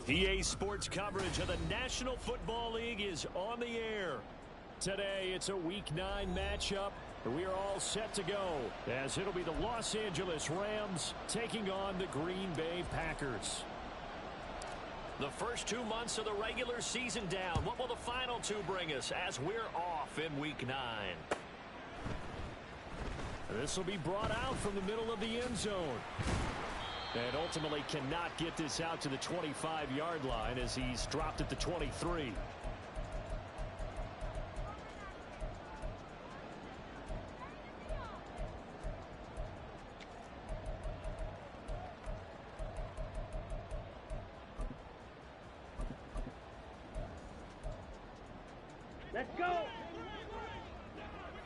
EA Sports coverage of the National Football League is on the air. Today, it's a Week 9 matchup. We are all set to go, as it'll be the Los Angeles Rams taking on the Green Bay Packers. The first 2 months of the regular season down. What will the final 2 bring us as we're off in Week 9? This will be brought out from the middle of the end zone. And ultimately cannot get this out to the 25-yard line as he's dropped at the 23. Let's go!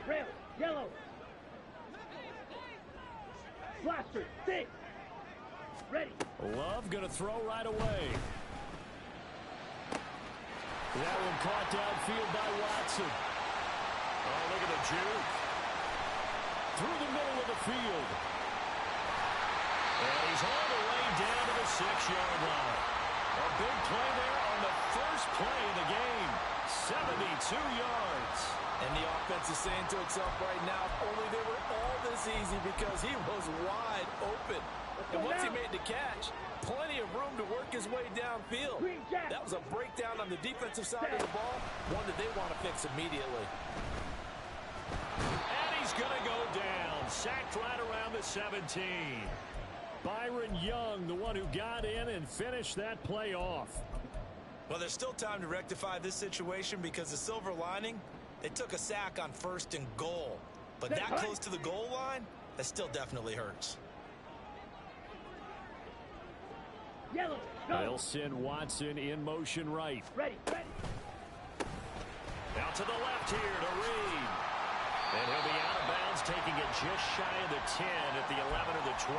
Red, yellow. Blaster, 6. Ready. Love going to throw right away. That one caught downfield by Watson. Oh, look at the juke. Through the middle of the field. And he's all the way down to the 6-yard line. A big play there on the first play of the game. 72 yards. And the offense is saying to itself right now, only they were all this easy because he was wide open. And once he made the catch, plenty of room to work his way downfield. That was a breakdown on the defensive side of the ball, one that they want to fix immediately. And he's going to go down, sacked right around the 17. Byron Young, the one who got in and finished that play off. Well, there's still time to rectify this situation because the silver lining, they took a sack on 1st and goal. But that close to the goal line, that still definitely hurts. Yellow, go. They'll send Watson in motion right. Ready, ready. Out to the left here to Reed. And he'll be out of bounds, taking it just shy of the 10 at the 11 or the 12.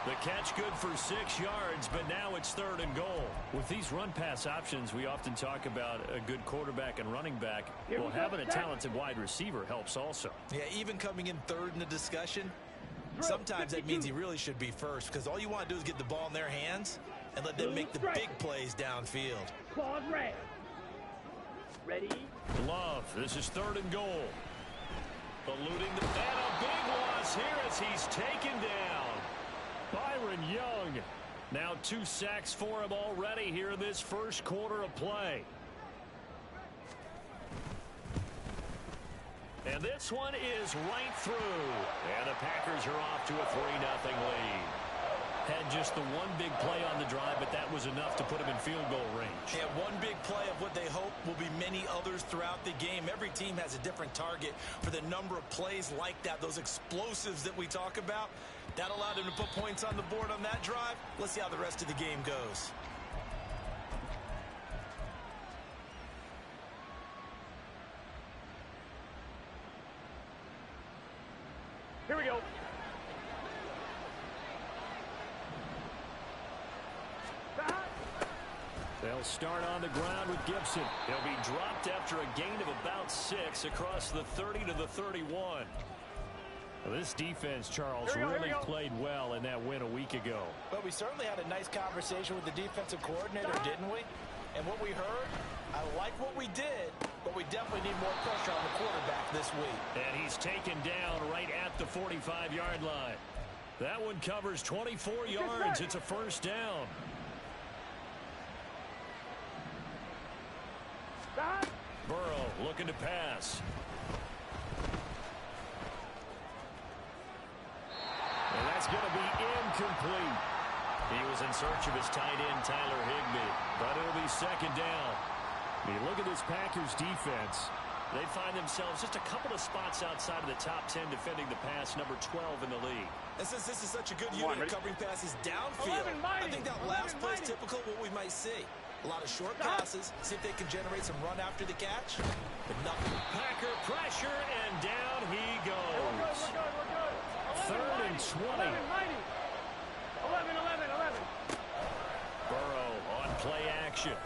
The catch good for 6 yards, but now it's 3rd and goal. With these run-pass options, we often talk about a good quarterback and running back. Well, having a talented wide receiver helps also. Yeah, even coming in 3rd in the discussion, sometimes that means he really should be first because all you want to do is get the ball in their hands and let them make the big plays downfield. Claws red. Ready. Love, this is 3rd and goal. Eluding the... And a big loss here as he's taken down. Byron Young. Now 2 sacks for him already here in this first quarter of play. And this one is right through. And the Packers are off to a 3-0 lead. Had just the one big play on the drive, but that was enough to put him in field goal range. Yeah, one big play of what they hope will be many others throughout the game. Every team has a different target for the number of plays like that, those explosives that we talk about. That allowed him to put points on the board on that drive. Let's see how the rest of the game goes. Here we go. They'll start on the ground with Gibson. He'll be dropped after a gain of about 6 across the 30 to the 31. Well, this defense, Charles, really played well in that win a week ago. But we certainly had a nice conversation with the defensive coordinator, didn't we? And what we heard, I like what we did, but we definitely need more pressure on the quarterback this week. And he's taken down right at the 45-yard line. That one covers 24 yards. It's a 1st down. Burrow looking to pass. And that's going to be incomplete. He was in search of his tight end, Tyler Higbee, but it'll be 2nd down. I mean, look at this Packers defense. They find themselves just a couple of spots outside of the top 10 defending the pass, number 12 in the league. And since this is such a good unit covering passes downfield, I think that last play is typical of what we might see. A lot of short passes, see if they can generate some run after the catch, but nothing. Packer pressure, and down he goes. We're good. 3rd and 20. 11. Burrow on play action.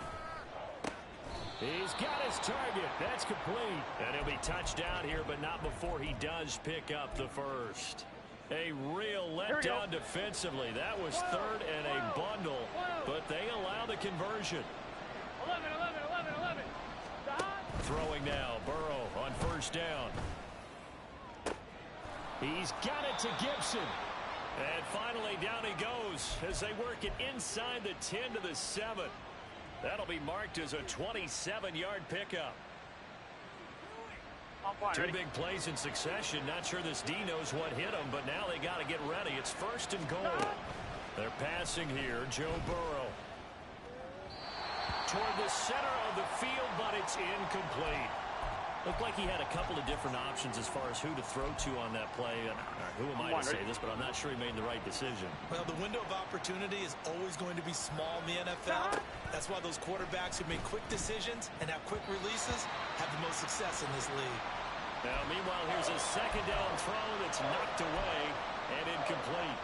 He's got his target. That's complete. And he'll be touched out here, but not before he does pick up the 1st. A real letdown defensively. That was 3rd and a bundle, but they allow conversion. 11, 11, 11, 11. Stop. Throwing now, Burrow on first down. He's got it to Gibson. And finally, down he goes as they work it inside the 10 to the 7. That'll be marked as a 27-yard pickup. Two big plays in succession. Not sure this D knows what hit him, but now they got to get ready. It's first and goal. They're passing here. Joe Burrow. Toward the center of the field, but it's incomplete. Looked like he had a couple of different options as far as who to throw to on that play. And who am I to say this, but I'm not sure he made the right decision. Well, the window of opportunity is always going to be small in the NFL. That's why those quarterbacks who make quick decisions and have quick releases have the most success in this league. Now, meanwhile, here's a second down throw that's knocked away and incomplete.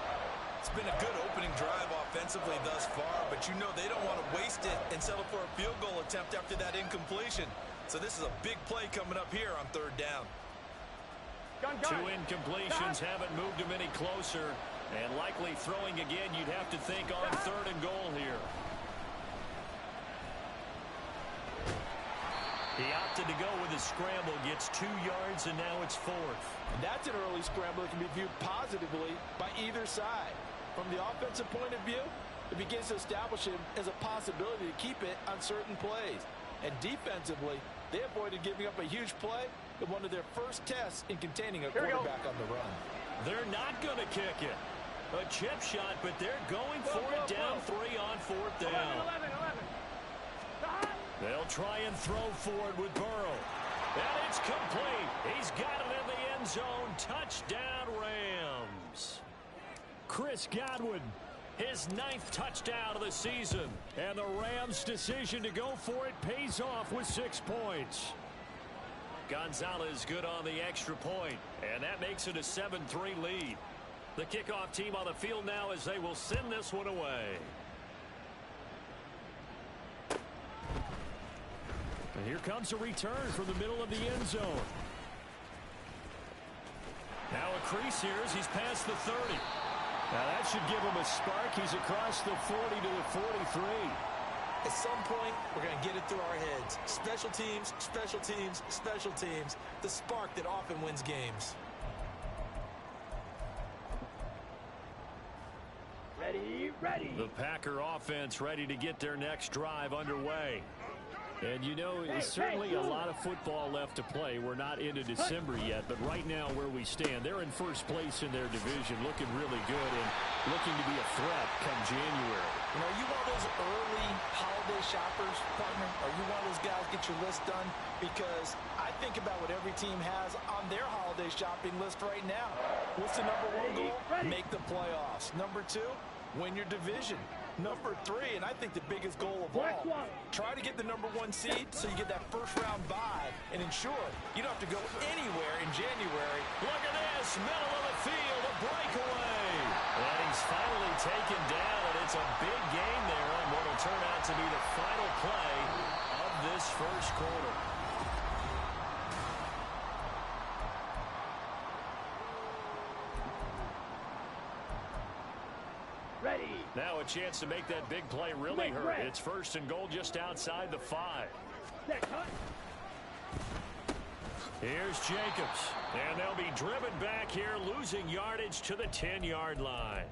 It's been a good opening drive offensively thus far, but you know they don't want to waste it and settle for a field goal attempt after that incompletion. So this is a big play coming up here on third down. Two incompletions haven't moved him any closer, and likely throwing again, you'd have to think on third and goal here. He opted to go with a scramble, gets 2 yards, and now it's fourth. And that's an early scramble that can be viewed positively by either side. From the offensive point of view, it begins to establish him as a possibility to keep it on certain plays. And defensively, they avoided giving up a huge play in one of their first tests in containing a quarterback on the run. They're not going to kick it. A chip shot, but they're going for it down 3 on fourth down. 11, 11. Stop. They'll try and throw forward with Burrow. And it's complete. He's got it in the end zone. Touchdown, Rams. Chris Godwin, his 9th touchdown of the season. And the Rams' decision to go for it pays off with 6 points. Gonzalez good on the extra point, and that makes it a 7-3 lead. The kickoff team on the field now as they will send this one away. And here comes a return from the middle of the end zone. Now a crease here as he's past the 30. Now that should give him a spark. He's across the 40 to the 43. At some point, we're going to get it through our heads. Special teams, special teams, special teams. The spark that often wins games. Ready, ready. The Packer offense ready to get their next drive underway. And you know, it's certainly a lot of football left to play. We're not into December yet, but right now where we stand, they're in first place in their division, looking really good and looking to be a threat come January. You know, are you one of those early holiday shoppers, partner? Are you one of those guys get your list done? Because I think about what every team has on their holiday shopping list right now. What's the number 1 goal? Make the playoffs. Number 2, win your division. Number 3, and I think the biggest goal of all, try to get the number 1 seed so you get that first-round bye and ensure you don't have to go anywhere in January. Look at this, middle of the field, a breakaway. And he's finally taken down, and it's a big game there on what will turn out to be the final play of this first quarter. Ready. Now a chance to make that big play really hurt. It's first and goal just outside the 5. Here's Jacobs. And they'll be driven back here, losing yardage to the 10-yard line.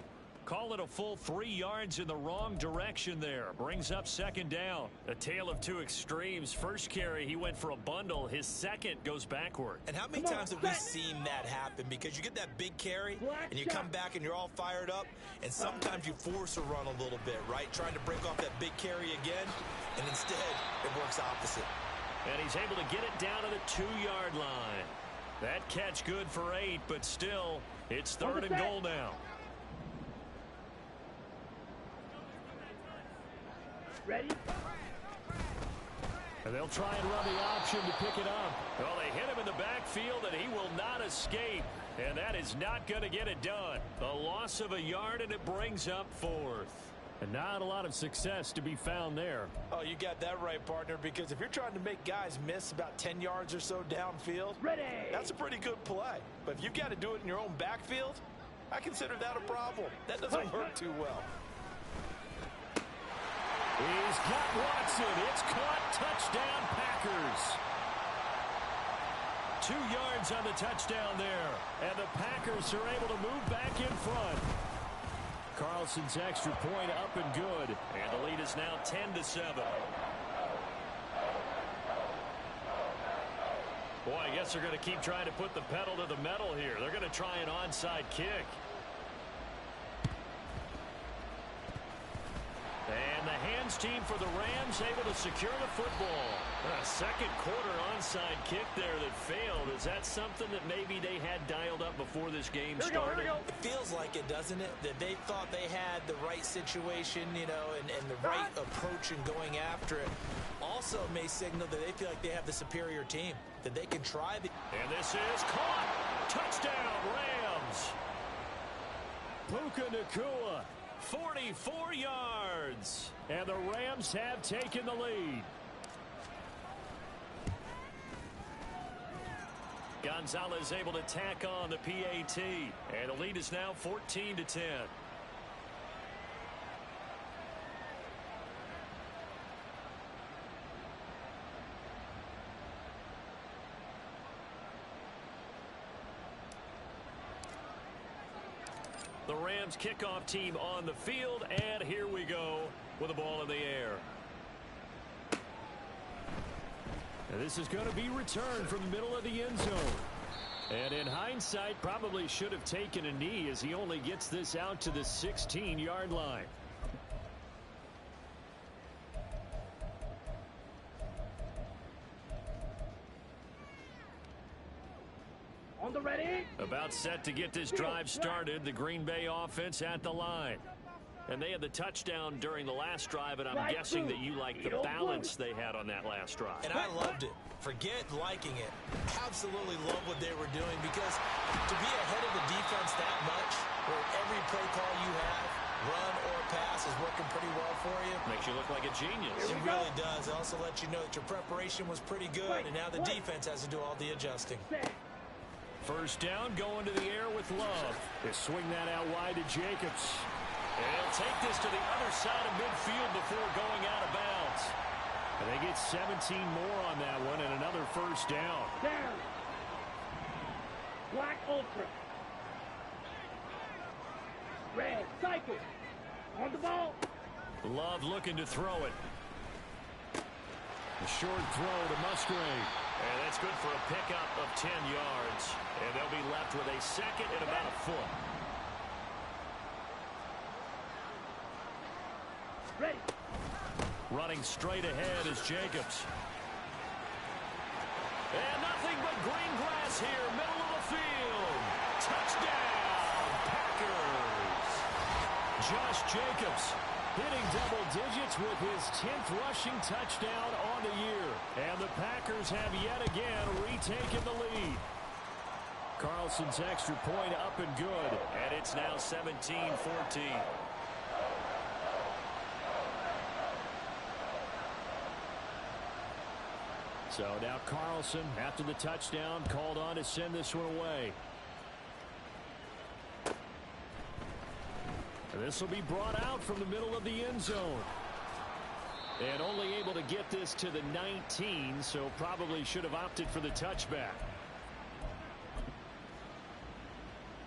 Call it a full 3 yards in the wrong direction there. Brings up second down. A tale of two extremes. First carry, he went for a bundle. His second goes backward. And how many times have we seen that happen? Because you get that big carry, and you come back and you're all fired up, and sometimes you force a run a little bit, right? Trying to break off that big carry again, and instead it works opposite. And he's able to get it down to the 2-yard line. That catch good for 8, but still, it's third and goal now. Ready? And they'll try and run the option to pick it up. Well, they hit him in the backfield, and he will not escape. And that is not going to get it done. A loss of a yard, and it brings up fourth. And not a lot of success to be found there. Oh, you got that right, partner, because if you're trying to make guys miss about 10 yards or so downfield, ready, that's a pretty good play. But if you've got to do it in your own backfield, I consider that a problem. That doesn't work too well. He's got Watson. It's caught. Touchdown, Packers. 2 yards on the touchdown there. And the Packers are able to move back in front. Carlson's extra point up and good. And the lead is now 10-7. Boy, I guess they're going to keep trying to put the pedal to the metal here. They're going to try an onside kick. And the hands team for the Rams able to secure the football. A second quarter onside kick there that failed. Is that something that maybe they had dialed up before this game started? It feels like it, doesn't it? That they thought they had the right situation, you know, and the right approach in going after it. Also may signal that they feel like they have the superior team, that they can try. And this is caught. Touchdown, Rams. Puka Nacua, 44 yards. And the Rams have taken the lead. Gonzalez able to tack on the PAT. And the lead is now 14-10. The Rams kickoff team on the field, and here we go with the ball in the air. And this is going to be returned from the middle of the end zone. And in hindsight, probably should have taken a knee as he only gets this out to the 16-yard line. On the ready. About set to get this drive started. The Green Bay offense at the line. And they had the touchdown during the last drive, and I'm guessing that you like the balance they had on that last drive. And I loved it. Forget liking it. Absolutely love what they were doing, because to be ahead of the defense that much, where every play call you have, run or pass, is working pretty well for you. Makes you look like a genius. It really does. It also lets you know that your preparation was pretty good, and now the defense has to do all the adjusting. First down, going to the air with Love. They swing that out wide to Jacobs. And he'll take this to the other side of midfield before going out of bounds. And they get 17 more on that one and another first down. Down. Black Ultra. Red Cycle. On the ball. Love looking to throw it. A short throw to Musgrave. And that's good for a pickup of 10 yards. And they'll be left with a second and about a foot. Ready. Running straight ahead is Jacobs. And nothing but green grass here, middle of the field. Touchdown, Packers. Josh Jacobs hitting double digits with his 10th rushing touchdown on the year. And the Packers have yet again retaken the lead. Carlson's extra point up and good. And it's now 17-14. So now Carlson, after the touchdown, called on to send this one away. And this will be brought out from the middle of the end zone. And only able to get this to the 19, so probably should have opted for the touchback.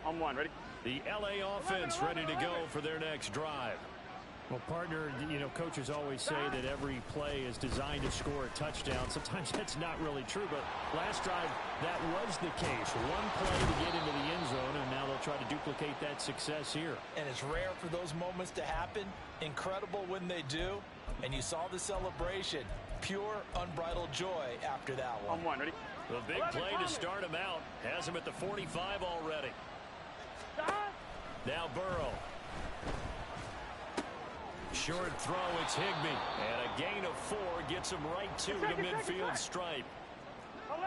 On one, ready? The LA offense ready to go for their next drive. Well, partner, you know, coaches always say that every play is designed to score a touchdown. Sometimes that's not really true, but last drive, that was the case. One play to get into the end zone, and now they'll try to duplicate that success here. And it's rare for those moments to happen. Incredible when they do. And you saw the celebration. Pure, unbridled joy after that one. On one, ready? The big play to start him out. Has him at the 45 already. Stop. Now Burrow. Short throw, it's Higbee. And a gain of 4 gets him right to the midfield stripe.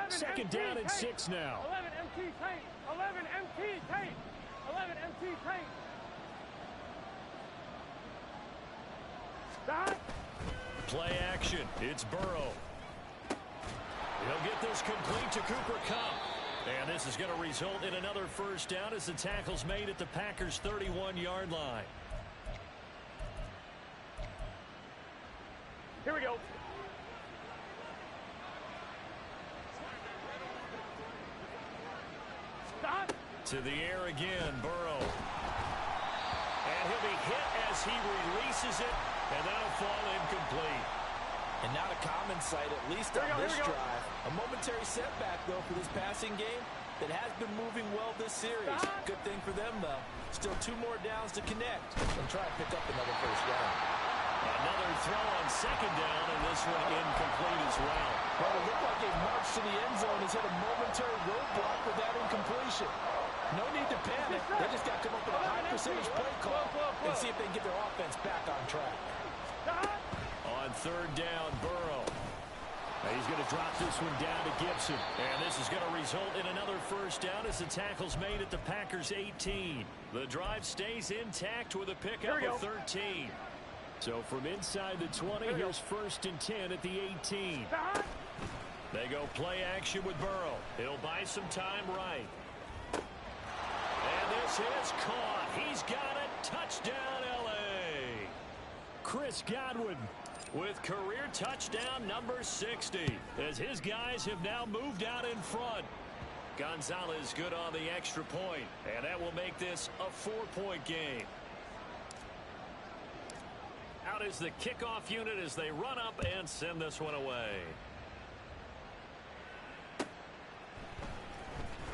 Second down and 6 now. 11 MT tank. 11 MT tank. 11 MT tank. Stop. Play action. It's Burrow. He'll get this complete to Cooper Kupp. And this is going to result in another first down as the tackle's made at the Packers' 31-yard line. Here we go. Stop. To the air again, Burrow. And he'll be hit as he releases it, and that'll fall incomplete. And not a common sight, at least on this drive. A momentary setback, though, for this passing game that has been moving well this series. Stop. Good thing for them, though. Still 2 more downs to connect and try to pick up another first down. Another throw on second down, and this one incomplete as well. Well, it looked like a march to the end zone has hit a momentary roadblock with that incompletion. No need to panic. They just got to come up with a high percentage play call and see if they can get their offense back on track. On third down, Burrow. He's going to drop this one down to Gibson. And this is going to result in another first down as the tackle's made at the Packers' 18. The drive stays intact with a pickup of 13. So from inside the 20, here's first and 10 at the 18. They go play action with Burrow. He'll buy some time right. And this is caught. He's got it. Touchdown, L.A. Chris Godwin with career touchdown number 60 as his guys have now moved out in front. Gonzalez good on the extra point, and that will make this a 4-point game. Out is the kickoff unit as they run up and send this one away.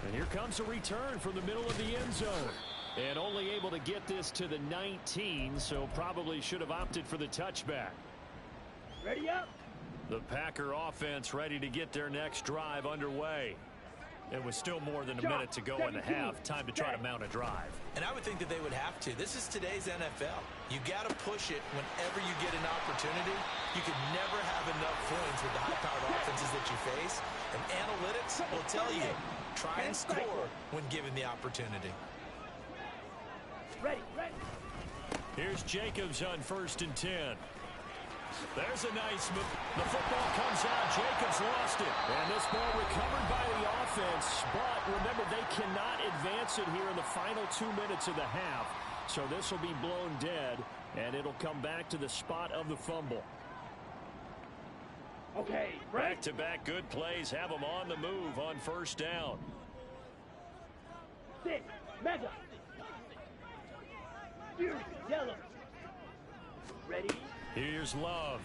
And here comes a return from the middle of the end zone. And only able to get this to the 19, so probably should have opted for the touchback. Ready up. The Packer offense ready to get their next drive underway. It was still more than a minute to go in the half. Time to try to mount a drive. And I would think that they would have to. This is today's NFL. You got to push it whenever you get an opportunity. You can never have enough points with the high-powered offenses that you face. And analytics will tell you, try and score when given the opportunity. Ready. Here's Jacobs on first and 10. There's a nice move. The football comes out. Jacobs lost it. And this ball recovered by the offense. But remember, they cannot advance it here in the final 2 minutes of the half. So this will be blown dead, and it'll come back to the spot of the fumble. Okay, back-to-back good plays have them on the move on first down. 6, mega. Yellow. Ready? Here's Love.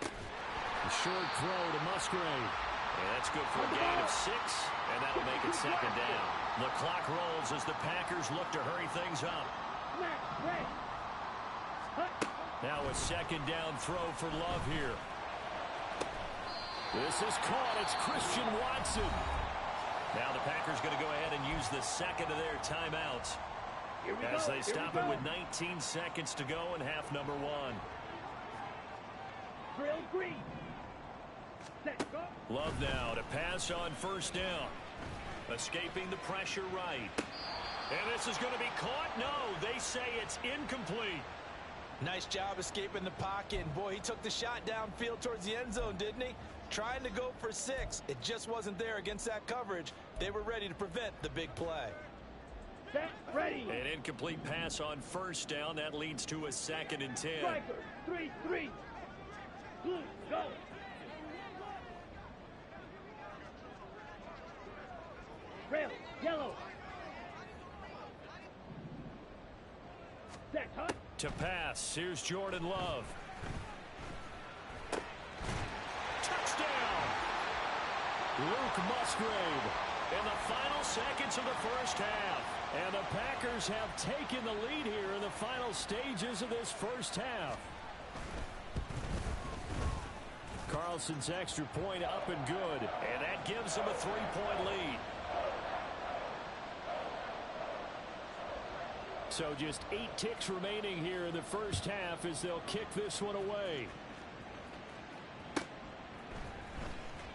A short throw to Musgrave. And that's good for a gain of 6, and that'll make it second down. The clock rolls as the Packers look to hurry things up. Now a second down throw for Love here. This is caught. It's Christian Watson. Now the Packers going to go ahead and use the second of their timeouts as they stop it with 19 seconds to go in half number 1. Drill green. Set, go. Love now to pass on first down. Escaping the pressure right. And this is going to be caught. No, they say it's incomplete. Nice job escaping the pocket. And boy, he took the shot downfield towards the end zone, didn't he? Trying to go for 6. It just wasn't there against that coverage. They were ready to prevent the big play. Set, ready. An incomplete pass on first down. That leads to a second and 10. Striker, 3-3. Blue, go. Rail, yellow. Set, huh? To pass, here's Jordan Love. Touchdown! Luke Musgrave in the final seconds of the first half. And the Packers have taken the lead here in the final stages of this first half. Carlson's extra point up and good. And that gives them a 3-point lead. So just 8 ticks remaining here in the first half as they'll kick this one away.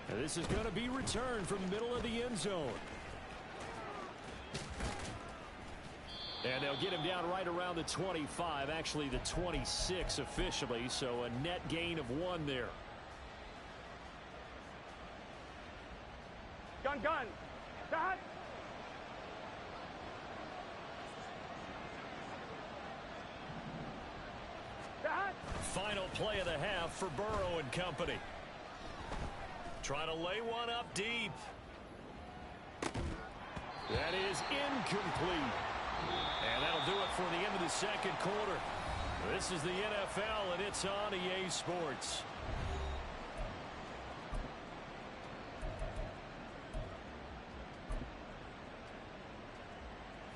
And this is going to be returned from the middle of the end zone. And they'll get him down right around the 25, actually the 26 officially, so a net gain of 1 there. Gun. Dot. final play of the half for Burrow and company. Trying to lay one up deep. That is incomplete. And that'll do it for the end of the second quarter. This is the NFL, and it's on EA Sports.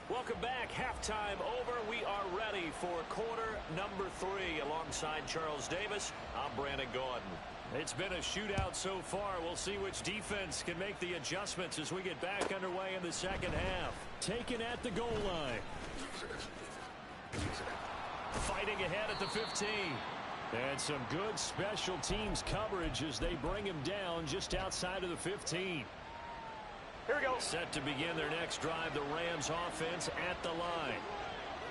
Welcome back. Halftime over. We are ready for quarter number 3. Alongside Charles Davis, I'm Brandon Gaudin. It's been a shootout so far. We'll see which defense can make the adjustments as we get back underway in the second half. Taken at the goal line. Fighting ahead at the 15. And some good special teams coverage as they bring him down just outside of the 15. Here we go. Set to begin their next drive, the Rams offense at the line.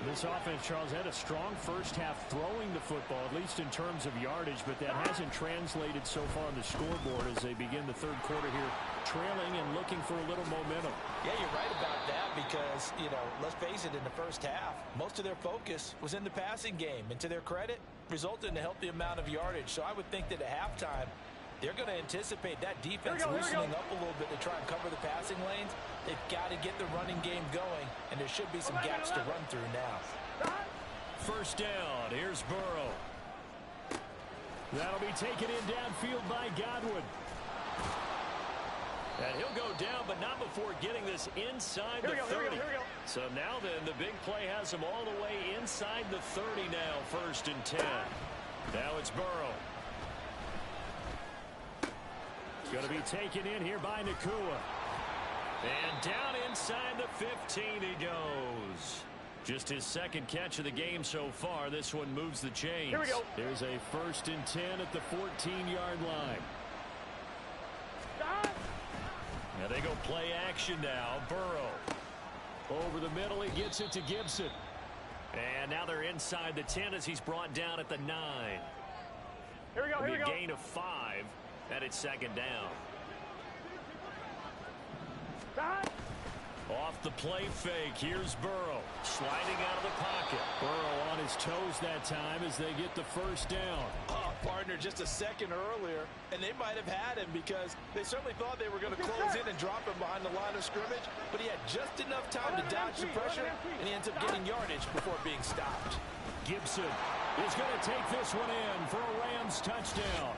This offense, Charles, had a strong first half throwing the football, at least in terms of yardage, but that hasn't translated so far on the scoreboard as they begin the third quarter here, trailing and looking for a little momentum. Yeah, you're right about that because, let's face it, in the first half, most of their focus was in the passing game. And to their credit, resulted in a healthy amount of yardage. So I would think that at halftime, they're going to anticipate that defense loosening up a little bit to try and cover the passing lanes. They've got to get the running game going, and there should be some gaps to run through now. First down. Here's Burrow. That'll be taken in downfield by Godwin. And he'll go down, but not before getting this inside the 30. So now then, the big play has him all the way inside the 30 now, 1st and 10. Now it's Burrow. Going to be taken in here by Nacua. And down inside the 15 he goes. Just his second catch of the game so far. This one moves the chains. Here we go. There's a 1st and 10 at the 14-yard line. Now they go play action now. Burrow. Over the middle, he gets it to Gibson. And now they're inside the 10 as he's brought down at the 9. Here we go, It'll be a gain of 5, and it's second down. Off the play fake, here's Burrow. Sliding out of the pocket. Burrow on his toes that time as they get the first down. Partner, just a second earlier, and they might have had him because they certainly thought they were going to close in and drop him behind the line of scrimmage, but he had just enough time to dodge the pressure, and he ends up getting yardage before being stopped. Gibson is going to take this one in for a Rams touchdown.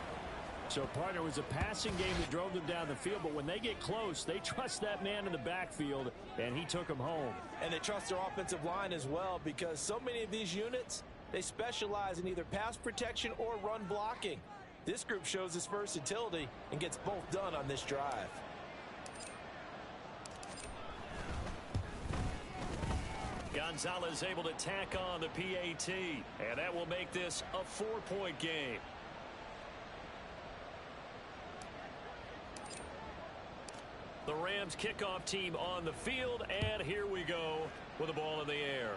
So, partner, was a passing game that drove them down the field, but when they get close, they trust that man in the backfield, and he took them home. And they trust their offensive line as well because so many of these units, they specialize in either pass protection or run blocking. This group shows its versatility and gets both done on this drive. Gonzalez able to tack on the PAT, and that will make this a 4-point game. The Rams kickoff team on the field, and here we go with the ball in the air.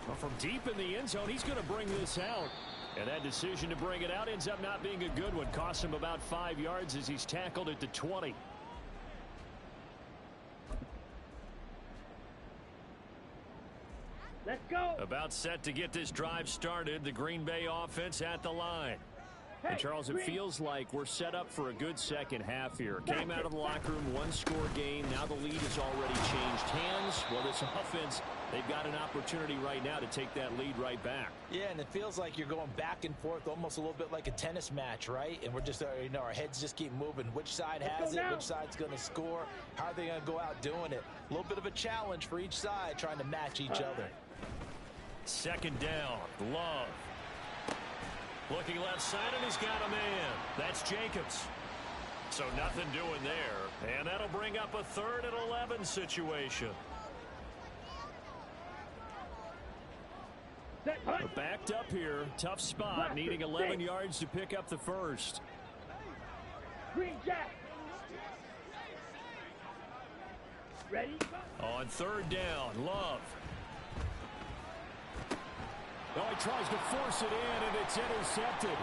Well, from deep in the end zone, he's going to bring this out. And that decision to bring it out ends up not being a good one. Costs him about 5 yards as he's tackled at the 20. Let's go. About set to get this drive started. The Green Bay offense at the line. And Charles, it feels like we're set up for a good second half here. Came out of the locker room, one-score game. Now the lead has already changed hands. Well, this offense, they've got an opportunity right now to take that lead right back. Yeah, and it feels like you're going back and forth almost a little bit like a tennis match, right? And we're just, our heads just keep moving. Which side has it? Which side's going to score? How are they going to go out doing it? A little bit of a challenge for each side trying to match each other. Second down, Love. Looking left side, and he's got a man. That's Jacobs. So nothing doing there. And that'll bring up a 3rd and 11 situation. Backed up here. Tough spot. Needing 11 yards to pick up the first. Green Jack. Ready? On 3rd down, Love. Oh, he tries to force it in, and it's intercepted.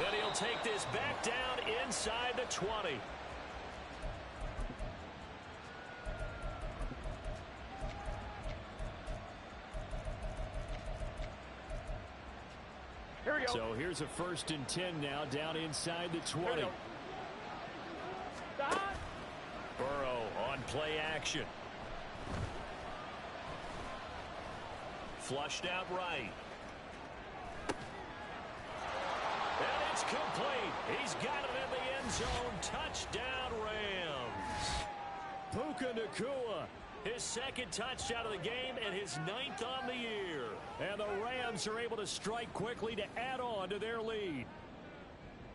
And he'll take this back down inside the 20. So here's a 1st and 10 now, down inside the 20. Burrow on play action. Flushed out right. And it's complete. He's got it in the end zone. Touchdown, Rams. Puka Nacua, his 2nd touchdown of the game and his 9th on the year. And the Rams are able to strike quickly to add on to their lead.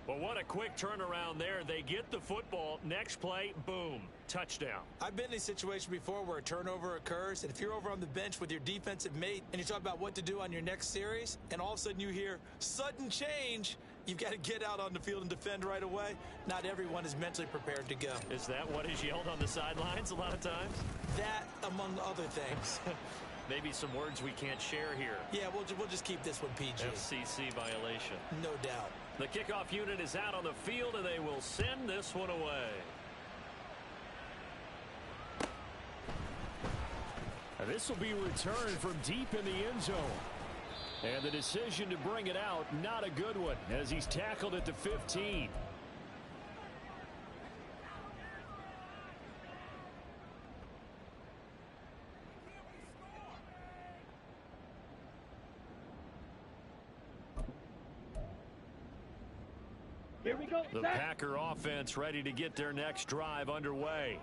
Well, what a quick turnaround there. They get the football. Next play, boom, touchdown. I've been in a situation before where a turnover occurs, and if you're over on the bench with your defensive mate and you talk about what to do on your next series, and all of a sudden you hear sudden change, you've got to get out on the field and defend right away. Not everyone is mentally prepared to go. Is that what is yelled on the sidelines a lot of times? That, among other things. Maybe some words we can't share here. Yeah, we'll just keep this one PG. FCC violation. No doubt. The kickoff unit is out on the field, and they will send this one away. This will be returned from deep in the end zone. And the decision to bring it out, not a good one, as he's tackled at the 15. Here we go. The Packer offense ready to get their next drive underway.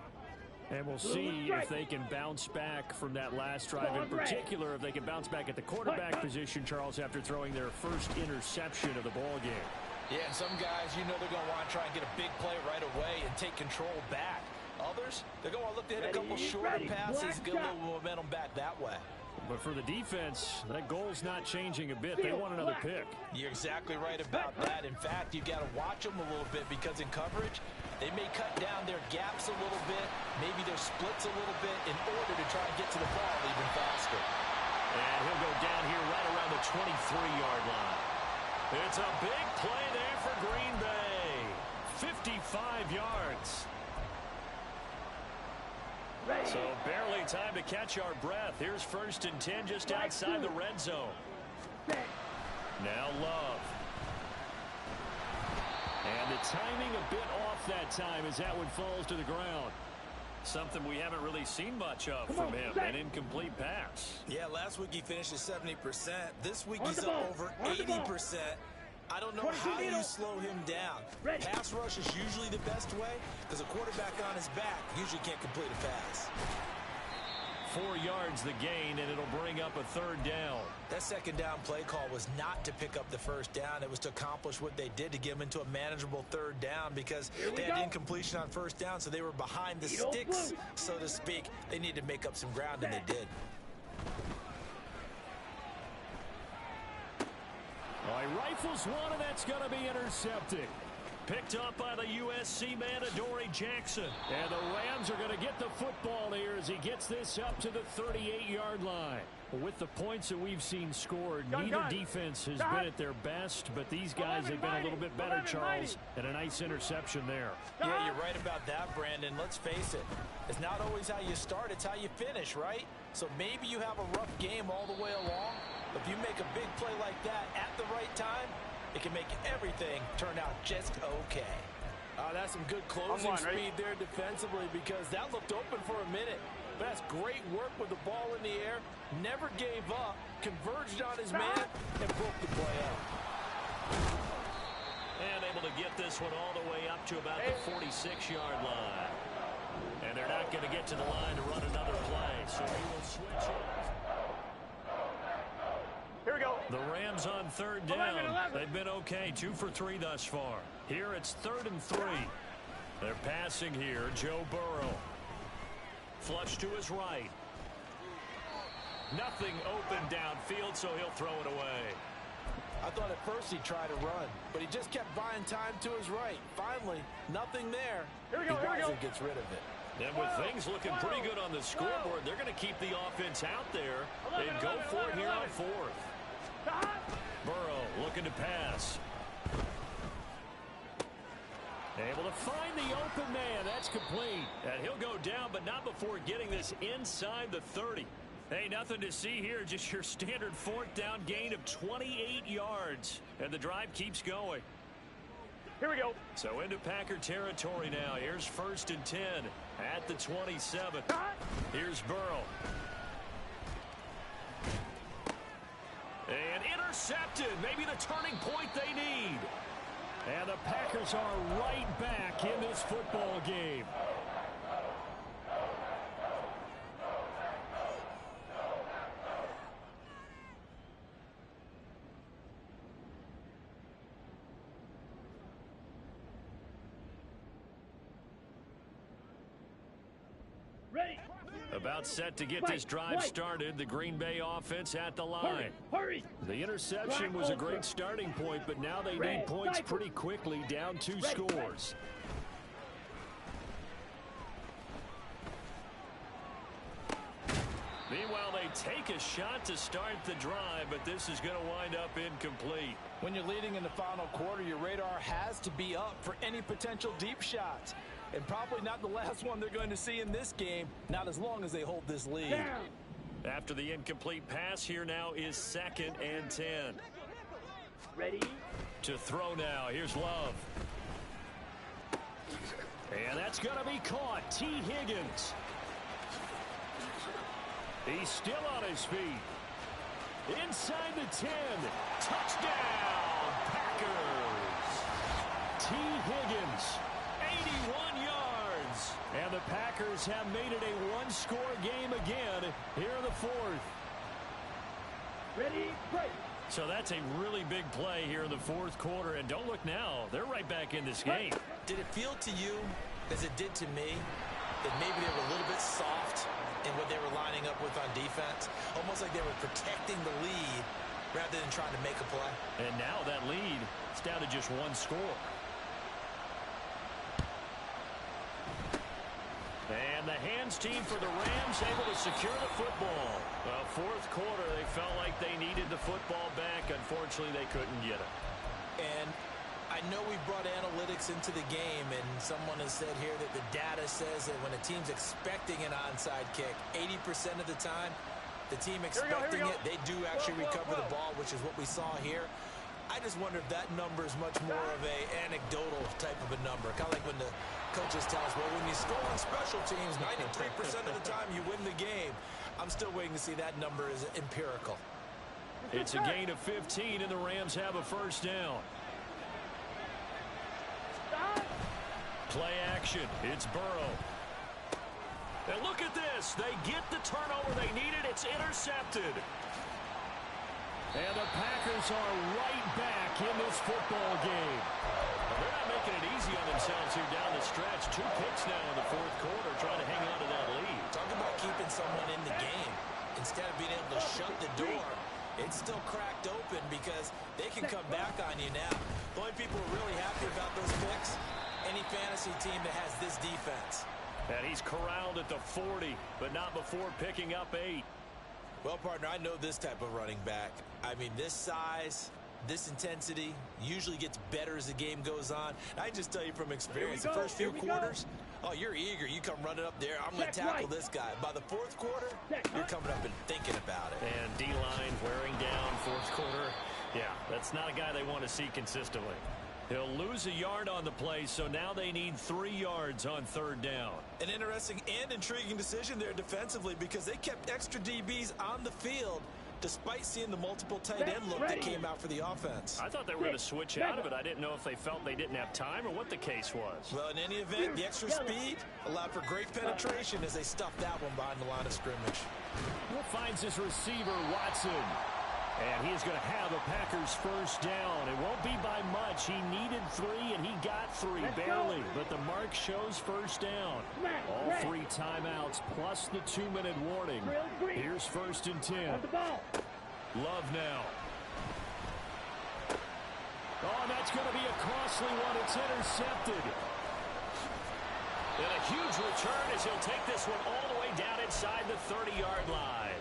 And we'll see if they can bounce back from that last drive. In particular, if they can bounce back at the quarterback position, Charles, after throwing their first interception of the ball game. Yeah, and some guys, you know they're going to want to try and get a big play right away and take control back. Others, they're going to look to hit a couple shorter passes, get a little momentum back that way. But for the defense, that goal's not changing a bit. They want another pick. You're exactly right about that. In fact, you've got to watch them a little bit because in coverage, they may cut down their gaps a little bit, maybe their splits a little bit in order to try and get to the ball even faster. And he'll go down here right around the 23-yard line. It's a big play there for Green Bay. 55 yards. So barely time to catch our breath. Here's 1st and 10 just outside the red zone. Now Love. And the timing a bit off that time as that one falls to the ground. Something we haven't really seen much of from him. An incomplete pass. Yeah, last week he finished at 70%. This week he's up over 80%. I don't know how you slow him down. Pass rush is usually the best way because a quarterback on his back usually can't complete a pass. 4 yards the gain, and it'll bring up a 3rd down. That 2nd down play call was not to pick up the 1st down. It was to accomplish what they did to get him into a manageable 3rd down because they had incompletion on 1st down, so they were behind the sticks, so to speak. They needed to make up some ground, and they did. All right, rifles one, and that's going to be intercepted. Picked up by the USC man, Adoree Jackson. And the Rams are going to get the football here as he gets this up to the 38-yard line. With the points that we've seen scored, neither defense has been at their best, but these guys have been a little bit better, Charles, and a nice interception there. Yeah, you're right about that, Brandon. Let's face it. It's not always how you start, it's how you finish, right? So maybe you have a rough game all the way along, but if you make a big play like that at the right time, it can make everything turn out just okay. That's some good closing speed there defensively because that looked open for a minute. But that's great work with the ball in the air. Never gave up, converged on his man, and broke the play out. And able to get this one all the way up to about the 46-yard line. And they're not going to get to the line to run another play, so he will switch it. Here we go. The Rams on 3rd down. 11. They've been okay, 2 for 3 thus far. Here it's 3rd and 3. They're passing here, Joe Burrow. Flush to his right. Nothing open downfield, so he'll throw it away. I thought at first he'd try to run, but he just kept buying time to his right. Finally, nothing there. Here we go, he wisely gets rid of it. And with things looking pretty good on the scoreboard, they're going to keep the offense out there and go for it here on 4th. Burrow looking to pass. Able to find the open man. That's complete. And he'll go down, but not before getting this inside the 30. Hey, nothing to see here, just your standard fourth down gain of 28 yards. And the drive keeps going. Here we go. So into Packer territory now. Here's 1st and 10 at the 27. Here's Burrow. And intercepted. Maybe the turning point they need. And the Packers are right back in this football game. About set to get this drive started. The Green Bay offense at the line. Hurry! The interception was a great starting point, but now they need points pretty quickly, down 2 scores. Meanwhile, they take a shot to start the drive, but this is going to wind up incomplete. When you're leading in the final quarter, your radar has to be up for any potential deep shots. And probably not the last one they're going to see in this game, not as long as they hold this lead. After the incomplete pass, here now is 2nd and 10. Ready? To throw now. Here's Love. And that's going to be caught. T. Higgins. He's still on his feet. Inside the 10. Touchdown, Packers. T. Higgins. 81 yards. And the Packers have made it a one-score game again here in the 4th. Ready, break. So that's a really big play here in the 4th quarter. And don't look now. They're right back in this game. Did it feel to you, as it did to me, that maybe they were a little bit soft in what they were lining up with on defense? Almost like they were protecting the lead rather than trying to make a play. And now that lead is down to just 1 score. And the hands team for the Rams able to secure the football. Well, 4th quarter, they felt like they needed the football back. Unfortunately, they couldn't get it. And I know we brought analytics into the game, and someone has said here that the data says that when a team's expecting an onside kick, 80% of the time, the team expecting it, they do actually recover the ball, which is what we saw here. I just wonder if that number is much more of a anecdotal type of a number. Kind of like when the coaches tell us, well, when you score on special teams, 93% of the time you win the game. I'm still waiting to see that number is empirical. It's a gain of 15, and the Rams have a 1st down. Play action. It's Burrow. And look at this. They get the turnover they needed. It's intercepted. And the Packers are right back in this football game. Well, they're not making it easy on themselves here down the stretch. 2 picks now in the 4th quarter trying to hang on to that lead. Talk about keeping someone in the game. Instead of being able to shut the door, it's still cracked open because they can come back on you now. The only people who are really happy about those picks, any fantasy team that has this defense. And he's corralled at the 40, but not before picking up 8. Well, partner, I know this type of running back. I mean, this size, this intensity usually gets better as the game goes on. I just tell you from experience, the first few quarters, oh, you're eager. You come running up there. I'm going to tackle this guy. By the 4th quarter, you're coming up and thinking about it. And D-line wearing down 4th quarter. Yeah, that's not a guy they want to see consistently. He'll lose a yard on the play, so now they need 3 yards on 3rd down. An interesting and intriguing decision there defensively because they kept extra DBs on the field despite seeing the multiple tight end look that came out for the offense. I thought they were going to switch out of it. I didn't know if they felt they didn't have time or what the case was. Well, in any event, the extra speed allowed for great penetration as they stuffed that one behind the line of scrimmage. Finds his receiver, Watson. And he is going to have a Packers 1st down. It won't be by much. He needed 3, and he got 3, barely. But the mark shows 1st down. All 3 timeouts plus the 2-minute warning. Here's 1st and 10. Love now. Oh, and that's going to be a costly one. It's intercepted. And a huge return as he'll take this one all the way down inside the 30-yard line.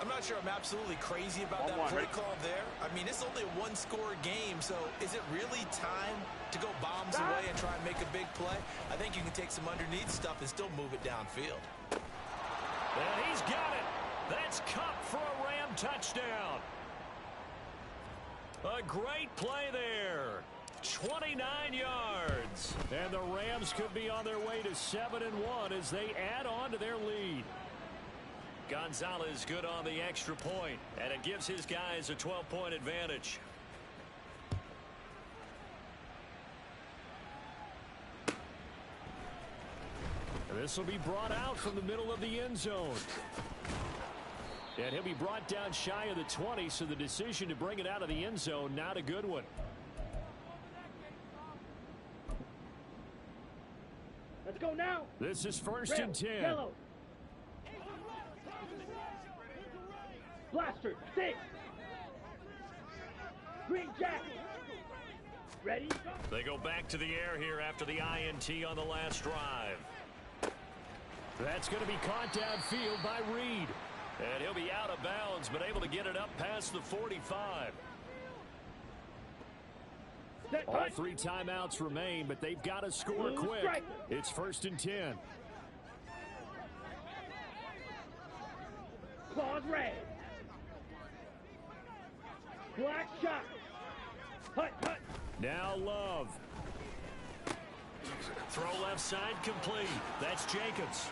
I'm not sure I'm absolutely crazy about that play call there. I mean, it's only a 1-score game, so is it really time to go bombs away and try and make a big play? I think you can take some underneath stuff and still move it downfield. And he's got it. That's Kupp for a Ram touchdown. A great play there. 29 yards. And the Rams could be on their way to 7-1 as they add on to their lead. Gonzalez good on the extra point, and it gives his guys a 12-point advantage. This will be brought out from the middle of the end zone. And he'll be brought down shy of the 20, so the decision to bring it out of the end zone, not a good one. Let's go now. This is first Red, and 10. Yellow. Blaster, 6. Green jacket. Ready? They go back to the air here after the INT on the last drive. That's going to be caught downfield by Reed. And he'll be out of bounds, but able to get it up past the 45. All 3 timeouts remain, but they've got to score quick. It's first and 10. Claws red. Black shot. Hut, hut. Now Love. Throw left side complete. That's Jacobs.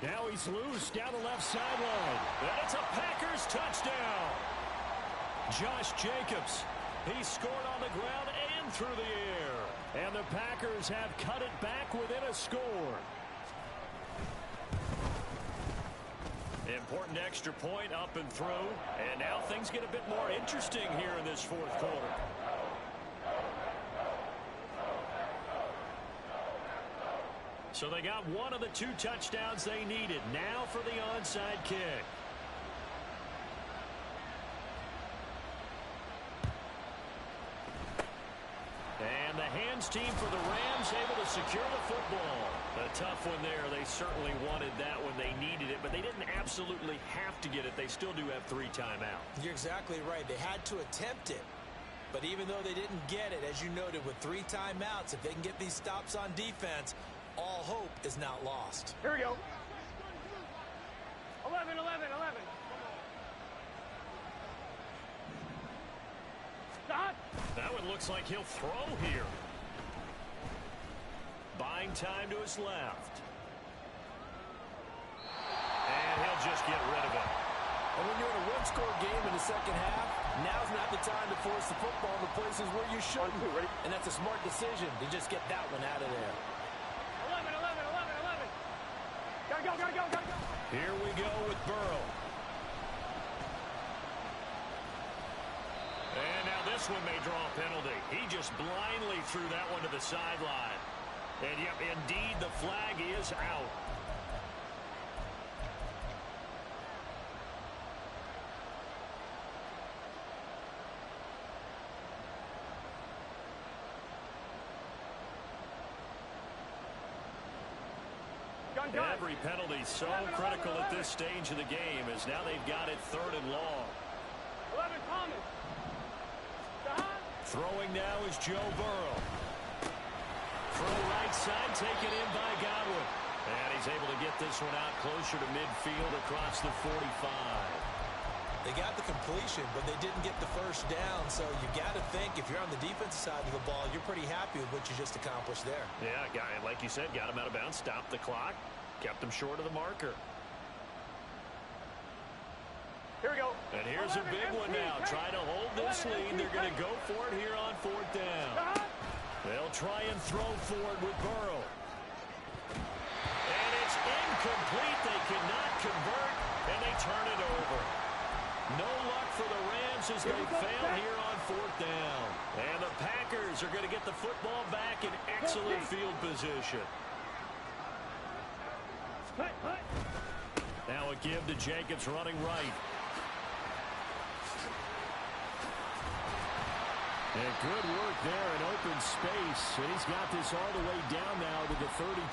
Now he's loose down the left sideline. And it's a Packers touchdown. Josh Jacobs. He scored on the ground and through the air. And the Packers have cut it back within a score. Important extra point up and through. And now things get a bit more interesting here in this fourth quarter. So they got one of the 2 touchdowns they needed. Now for the onside kick. And the hands team for the Rams able to secure the football. A tough one there. They certainly wanted that when they needed it, but they didn't absolutely have to get it. They still do have 3 timeouts. You're exactly right. They had to attempt it. But even though they didn't get it, as you noted, with 3 timeouts, if they can get these stops on defense, all hope is not lost. Here we go. 11, 11, 11. Stop. That one looks like he'll throw here. Buying time to his left. And he'll just get rid of it. And when you're in a one-score game in the second half, now's not the time to force the football in the places where you shouldn't. And that's a smart decision to just get that one out of there. 11, 11, 11, 11. Gotta go, gotta go, gotta go. Here we go with Burrow. And now this one may draw a penalty. He just blindly threw that one to the sideline. And yep, indeed, the flag is out. Every penalty so critical at this stage of the game as now they've got it 3rd and long. 11, Thomas. Throwing now is Joe Burrow. Throw right side, taken in by Godwin. And he's able to get this one out closer to midfield across the 45. They got the completion, but they didn't get the first down. So you got to think if you're on the defensive side of the ball, you're pretty happy with what you just accomplished there. Yeah, like you said, got him out of bounds, stopped the clock, kept him short of the marker. Here we go. And here's a big one now. Trying to hold this lead. They're going to go for it here on 4th down. They'll try and throw for it with Burrow. And it's incomplete. They cannot convert, and they turn it over. No luck for the Rams as they fail here on 4th down. And the Packers are going to get the football back in excellent field position. Now a give to Jacobs running right. And good work there in open space. And he's got this all the way down now to the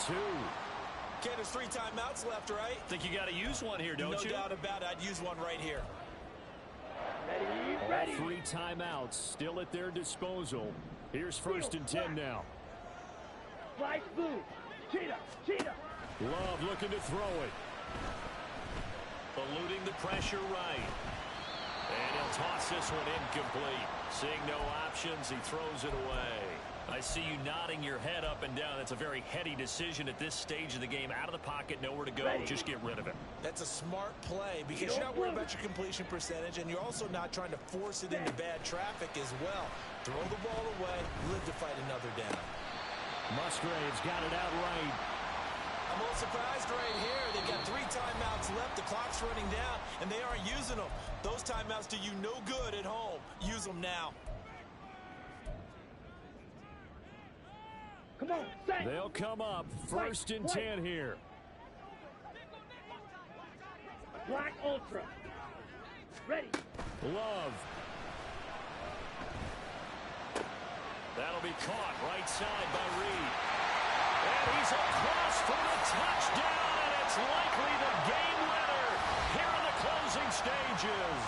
32. Ken, there's 3 timeouts left, right? Think you got to use one here, don't you? No doubt about it. I'd use one right here. Ready. 3 timeouts still at their disposal. Here's 1st and 10 now. Fly blue. Cheetah. Love looking to throw it. Eluding the pressure right. And he'll toss this one incomplete. Seeing no options, he throws it away. I see you nodding your head up and down. That's a very heady decision at this stage of the game. Out of the pocket, nowhere to go. Just get rid of it. That's a smart play because you're not worried about your completion percentage, and you're also not trying to force it into bad traffic as well. Throw the ball away, live to fight another down. Musgrave's got it out right. I'm a little surprised right here. They've got 3 timeouts left. The clock's running down, and they aren't using them. Those timeouts do you no good at home. Use them now. Come on, set. They'll come up. First and 10 here. Black Ultra. Ready. Love. That'll be caught right side by Reed. And he's across for the touchdown, and it's likely the game winner here in the closing stages.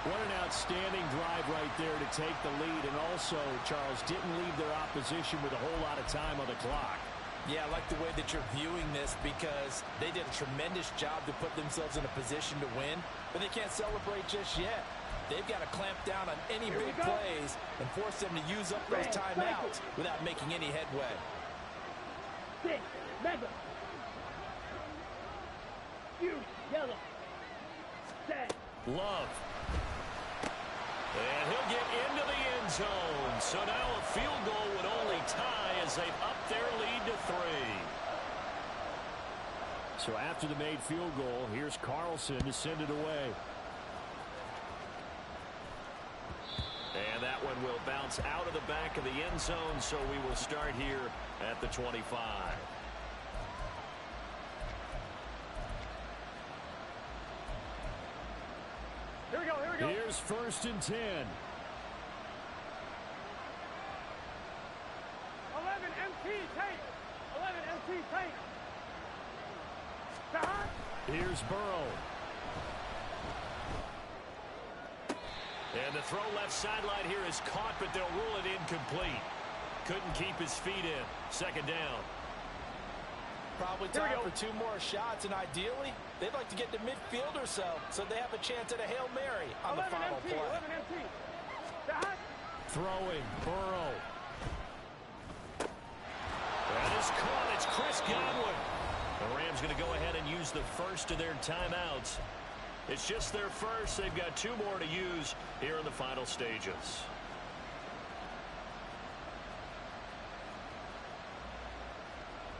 What an outstanding drive right there to take the lead, and also, Charles, didn't leave their opposition with a whole lot of time on the clock. Yeah, I like the way that you're viewing this because they did a tremendous job to put themselves in a position to win, but they can't celebrate just yet. They've got to clamp down on any big plays and force them to use up those timeouts without making any headway. 6, mega. You, yellow. Set. Love. And he'll get into the end zone. So now a field goal would only tie as they've upped their lead to 3. So after the made field goal, here's Carlson to send it away. And that one will bounce out of the back of the end zone, so we will start here at the 25. Here we go, here we go. Here's first and 10. 11 MT tape. 11 MT tape. Stop. Here's Burrow. And the throw left sideline here is caught, but they'll rule it incomplete. Couldn't keep his feet in. Second down. Probably time for 2 more shots, and ideally, they'd like to get to midfield or so they have a chance at a Hail Mary on the final MT, play. 11 MT. Stop. Throwing, Burrow. That is caught. It's Chris Godwin. The Rams going to go ahead and use the first of their timeouts. It's just their first. They've got 2 more to use here in the final stages.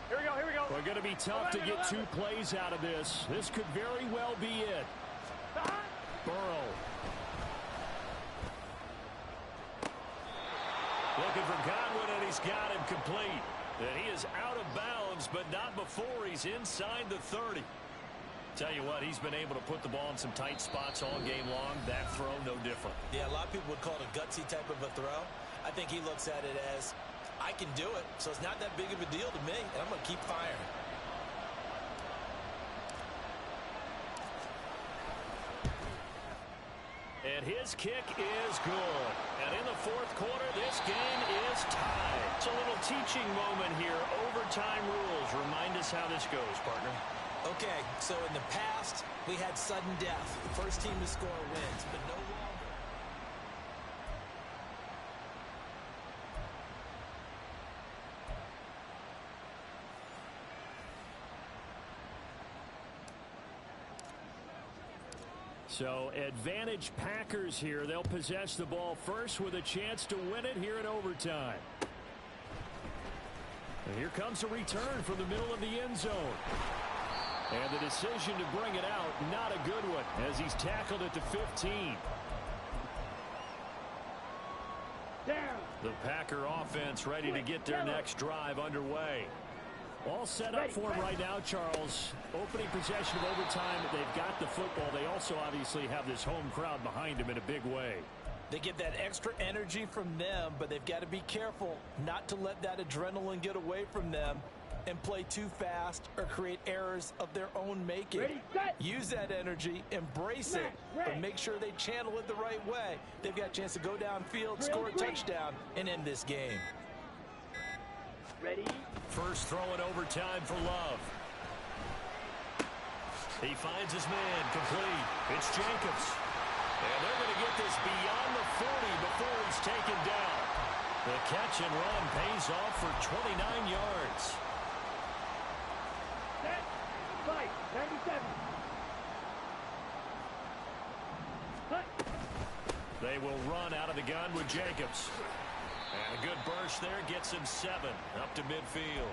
Here we go, here we go. We're going to be tough to get 2 plays out of this. This could very well be it. Burrow. Looking for Godwin, and he's got him complete. And he is out of bounds, but not before he's inside the 30. Tell you what, he's been able to put the ball in some tight spots all game long. That throw, no different. Yeah, a lot of people would call it a gutsy type of a throw. I think he looks at it as, I can do it, so it's not that big of a deal to me, and I'm going to keep firing. And his kick is good. And in the 4th quarter, this game is tied. It's a little teaching moment here. Overtime rules. Remind us how this goes, partner. Okay, so in the past, we had sudden death. First team to score wins, but no longer. So advantage Packers here. They'll possess the ball first with a chance to win it here in overtime. And here comes a return from the middle of the end zone. And the decision to bring it out, not a good one, as he's tackled at the 15. Down. The Packer offense ready to get their next drive underway. All set up for him right now, Charles. Opening possession of overtime. They've got the football. They also obviously have this home crowd behind them in a big way. They get that extra energy from them, but they've got to be careful not to let that adrenaline get away from them and play too fast or create errors of their own making. Ready, set. Use that energy, embrace it, but make sure they channel it the right way. They've got a chance to go downfield, score a touchdown, and end this game. Ready. First throw in overtime for Love. He finds his man complete. It's Jacobs. And they're going to get this beyond the 40 before he's taken down. The catch and run pays off for 29 yards. Set. Fight. 97. Cut. They will run out of the gun with Jacobs. And a good burst there gets him 7 up to midfield.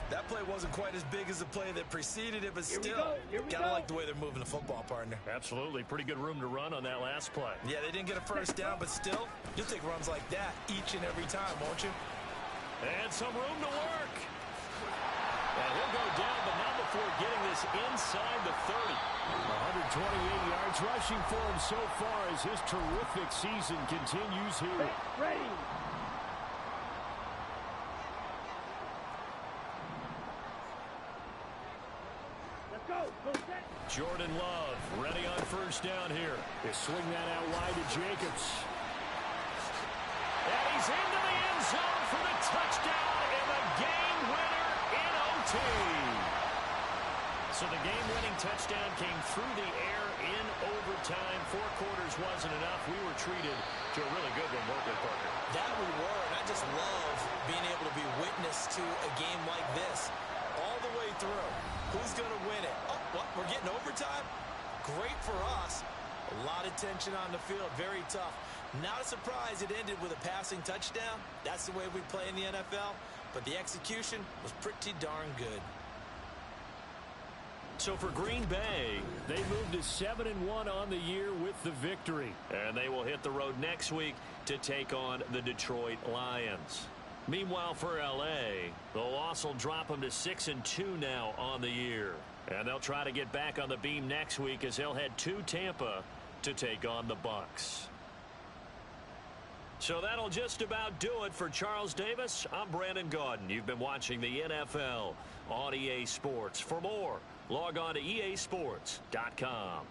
That play wasn't quite as big as the play that preceded it, but still, gotta like the way they're moving the football, partner. Absolutely. Pretty good room to run on that last play. Yeah, they didn't get a first down, but still, you'll take runs like that each and every time, won't you? And some room to work. And he'll go down, but not before getting this inside the 30. 128 yards rushing for him so far as his terrific season continues here. Ready. Jordan Love ready on first down here. They swing that out wide to Jacobs. And he's into the end zone for the touchdown and the game winner in OT. So the game-winning touchdown came through the air in overtime. 4 quarters wasn't enough. We were treated to a really good one, weren't we, Parker? That we were, and I just love being able to be witness to a game like this all the way through. Who's going to win it? Oh, what? We're getting overtime? Great for us. A lot of tension on the field. Very tough. Not a surprise it ended with a passing touchdown. That's the way we play in the NFL. But the execution was pretty darn good. So for Green Bay, they moved to 7-1 on the year with the victory. And they will hit the road next week to take on the Detroit Lions. Meanwhile, for L.A., the loss will drop them to 6-2 now on the year. And they'll try to get back on the beam next week as they'll head to Tampa to take on the Bucs. So that'll just about do it for Charles Davis. I'm Brandon Gaudin. You've been watching the NFL on EA Sports. For more, log on to easports.com.